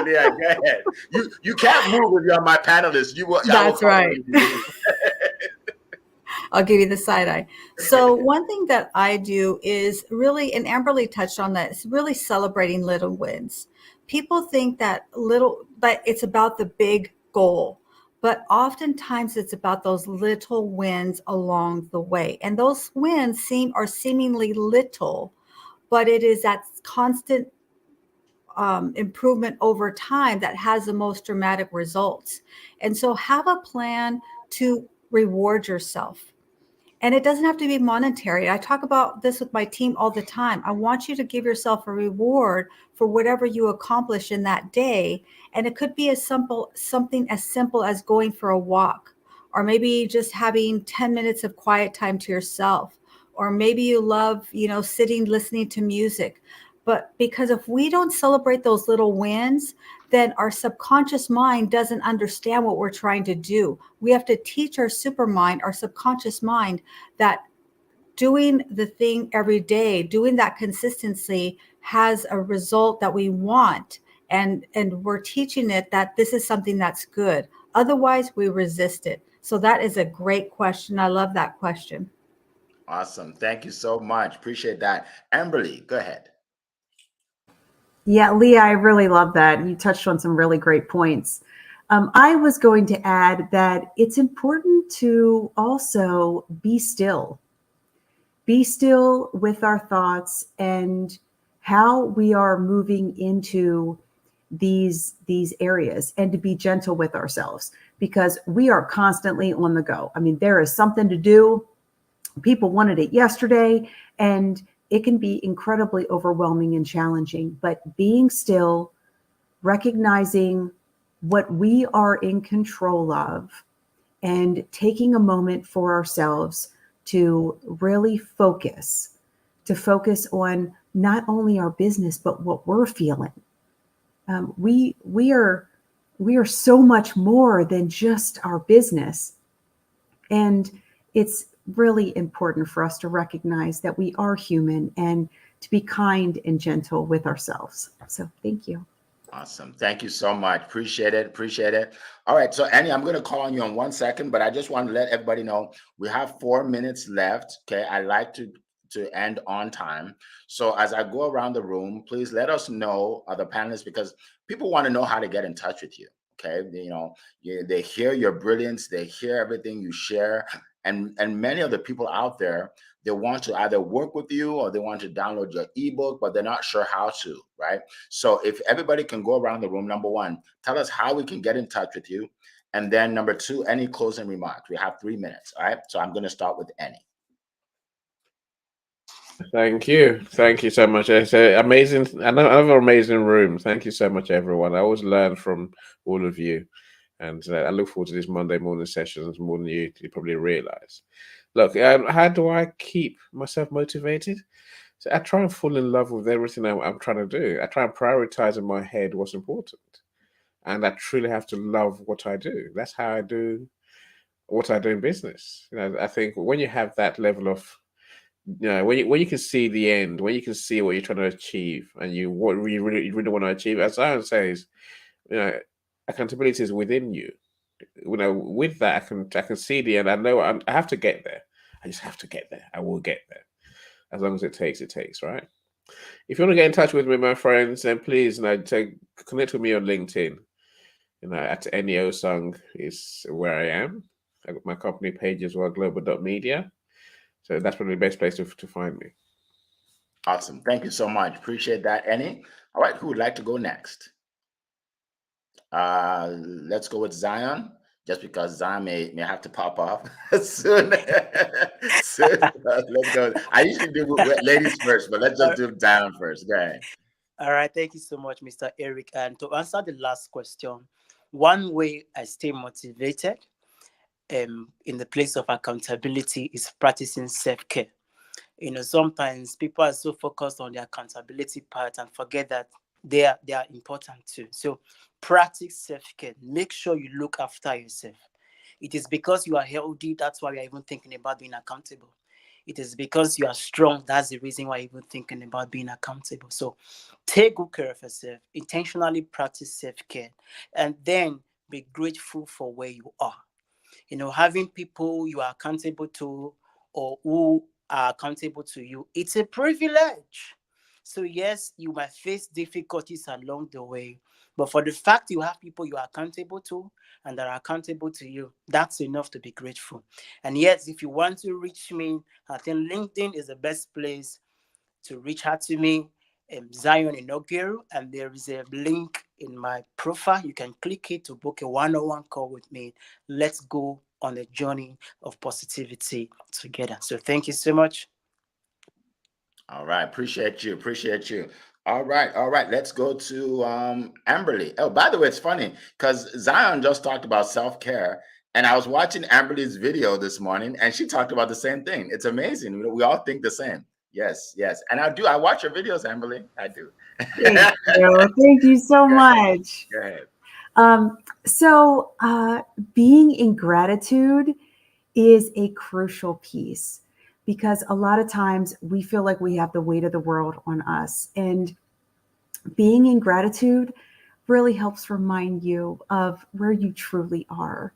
Leah, go ahead. You can't move if you're my panelist. I will That's call on right. you to move. I'll give you the side eye. So one thing that I do is really, and Amberly touched on that, is really celebrating little wins. People think that it's about the big goal, but oftentimes it's about those little wins along the way. And those wins are seemingly little, but it is that constant improvement over time that has the most dramatic results. And so have a plan to reward yourself. And it doesn't have to be monetary. I talk about this with my team all the time. I want you to give yourself a reward for whatever you accomplish in that day. And it could be something as simple as going for a walk, or maybe just having 10 minutes of quiet time to yourself, or maybe you love, sitting, listening to music. But because if we don't celebrate those little wins, then our subconscious mind doesn't understand what we're trying to do. We have to teach our supermind, our subconscious mind, that doing the thing every day, doing that consistency has a result that we want. And we're teaching it that this is something that's good. Otherwise, we resist it. So that is a great question. I love that question. Awesome. Thank you so much. Appreciate that. Amberly, go ahead. Yeah, Leah, I really love that. You touched on some really great points. I was going to add that it's important to also be still with our thoughts and how we are moving into these areas, and to be gentle with ourselves, because we are constantly on the go. I mean, there is something to do. People wanted it yesterday, and it can be incredibly overwhelming and challenging. But being still, recognizing what we are in control of, and taking a moment for ourselves to really to focus on not only our business but what we're feeling. We are so much more than just our business, and it's really important for us to recognize that we are human and to be kind and gentle with ourselves. So thank you. Awesome. Thank you so much. Appreciate it. Appreciate it. All right. So, Annie, I'm going to call on you in 1 second, but I just want to let everybody know we have 4 minutes left. Okay. I like to end on time. So, as I go around the room, please let us know, other panelists, because people want to know how to get in touch with you. Okay. They hear your brilliance, they hear everything you share. And many of the people out there, they want to either work with you or they want to download your ebook, but they're not sure how to, right? So if everybody can go around the room, number one, tell us how we can get in touch with you. And then number two, any closing remarks. We have 3 minutes. All right. So I'm going to start with Annie. Thank you. Thank you so much. It's amazing. Another amazing room. Thank you so much, everyone. I always learn from all of you. And I look forward to these Monday morning sessions more than you probably realize. Look, how do I keep myself motivated? So I try and fall in love with everything I'm trying to do. I try and prioritize in my head what's important. And I truly have to love what I do. That's how I do what I do in business. I think when you have that level of, when you can see the end, when you can see what you're trying to achieve, and you really want to achieve, as Zion says, you know, accountability is within you. With that, I can see the end. I know I have to get there. I just have to get there. I will get there, as long as it takes, right? If you want to get in touch with me, my friends, then please, connect with me on LinkedIn. At NEO Song is where I am. I got my company page as well, Global.Media. So that's probably the best place to find me. Awesome. Thank you so much. Appreciate that, Annie. All right. Who would like to go next? Let's go with Zion, just because Zion may have to pop off soon. Soon. Let's go. I usually do ladies first, but let's just do Zion first. Go ahead. All right, thank you so much, Mr. Eric. And to answer the last question, one way I stay motivated in the place of accountability is practicing self-care. Sometimes people are so focused on the accountability part and forget that they are important too. So practice self-care. Make sure you look after yourself. It is because you are healthy, that's why we are even thinking about being accountable. It is because you are strong, that's the reason why you're even thinking about being accountable. So take good care of yourself, intentionally practice self-care, and then be grateful for where you are. Having people you are accountable to or who are accountable to you, it's a privilege. So yes, you might face difficulties along the way, but for the fact you have people you are accountable to and that are accountable to you, that's enough to be grateful. And yes, if you want to reach me, I think LinkedIn is the best place to reach out to me. Zion Inaugural, and there is a link in my profile. You can click it to book a one-on-one call with me. Let's go on a journey of positivity together. So thank you so much. All right. Appreciate you. Appreciate you. All right. All right. Let's go to Amberly. Oh, by the way, it's funny because Zion just talked about self-care. And I was watching Amberly's video this morning, and she talked about the same thing. It's amazing. We all think the same. Yes, yes. And I watch your videos, Amberly. I do. Thank you. Thank you so Go ahead. much. Go ahead. So, being in gratitude is a crucial piece because a lot of times we feel like we have the weight of the world on us. And being in gratitude really helps remind you of where you truly are.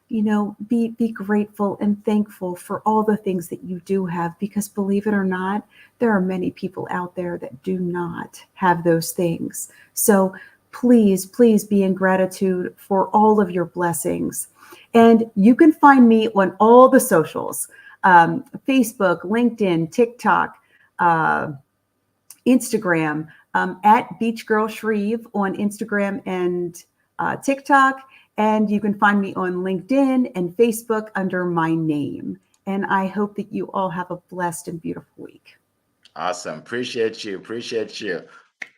You know, be grateful and thankful for all the things that you do have, because believe it or not, there are many people out there that do not have those things. So please be in gratitude for all of your blessings. And you can find me on all the socials, Facebook, LinkedIn, TikTok, uh, Instagram, at Beach Girl Shreve on Instagram and TikTok. And you can find me on LinkedIn and Facebook under my name. And I hope that you all have a blessed and beautiful week. Awesome. Appreciate you. Appreciate you.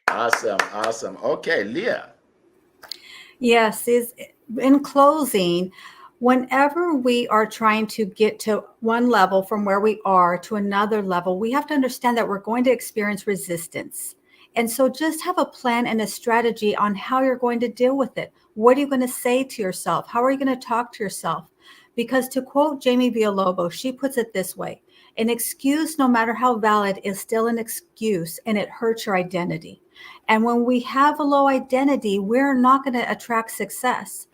Awesome. Awesome. Okay, Leah. Yes, is in closing, whenever we are trying to get to one level from where we are to another level, we have to understand that we're going to experience resistance. And so just have a plan and a strategy on how you're going to deal with it. What are you going to say to yourself? How are you going to talk to yourself? Because to quote Jamie Villalobos, she puts it this way: an excuse, no matter how valid, is still an excuse, and it hurts your identity. And when we have a low identity, we're not going to attract success.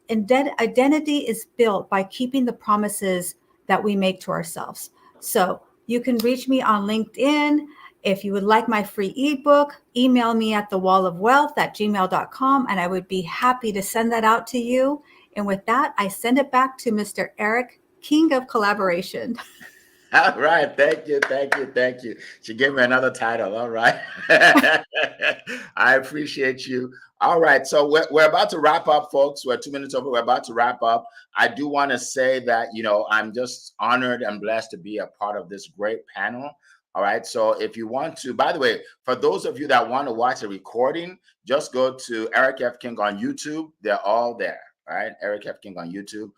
And identity is built by keeping the promises that we make to ourselves. So you can reach me on LinkedIn. If you would like my free ebook, email me at thewallofwealth@gmail.com, and I would be happy to send that out to you. And with that, I send it back to Mr. Eric, King of Collaboration. All right. Thank you. Thank you. Thank you. She gave me another title. All right. I appreciate you. All right. So we're about to wrap up, folks. We're 2 minutes over. We're about to wrap up. I do want to say that, I'm just honored and blessed to be a part of this great panel. All right. So if you want to, by the way, for those of you that want to watch a recording, just go to Eric F. King on YouTube. They're all there. All right. Eric F. King on YouTube.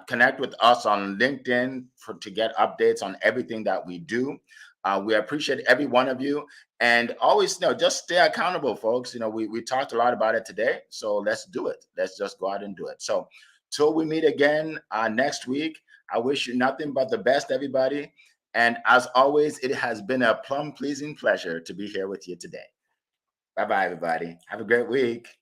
Connect with us on LinkedIn to get updates on everything that we do. We appreciate every one of you, and always, just stay accountable, folks. We talked a lot about it today, so let's do it. Let's just go out and do it. So till we meet again next week, I wish you nothing but the best, everybody. And as always, it has been a plum pleasing pleasure to be here with you today. Bye-bye, everybody. Have a great week.